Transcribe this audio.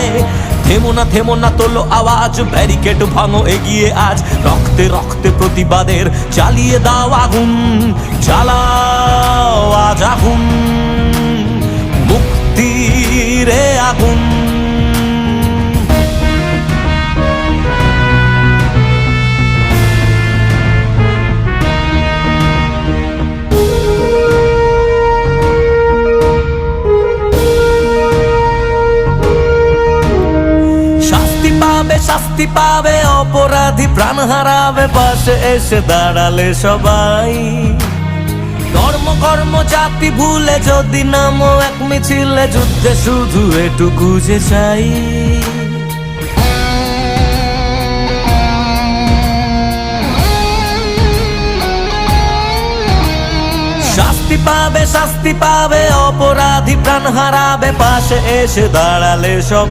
যায়। থেমো না তোলো আওয়াজ, ব্যারিকেড ভাঙো এগিয়ে আজ, রক্তে রক্তে প্রতিবাদের চালিয়ে দাও আগুন, জ্বালাও আজ আগুন, মুক্তির আগুন। শাস্তি পাবে অপরাধী, প্রাণ হারাবে পাশে এসে দাঁড়ালে সবাই। ধর্ম কর্ম জাতি ভুলে যদি নামো এক মিছিলে, যুদ্ধে শুধু এটুকু যে চাই। শাস্তি পাবে অপরাধী, প্রাণ হারাবে পাশে এসে দাঁড়ালে সব।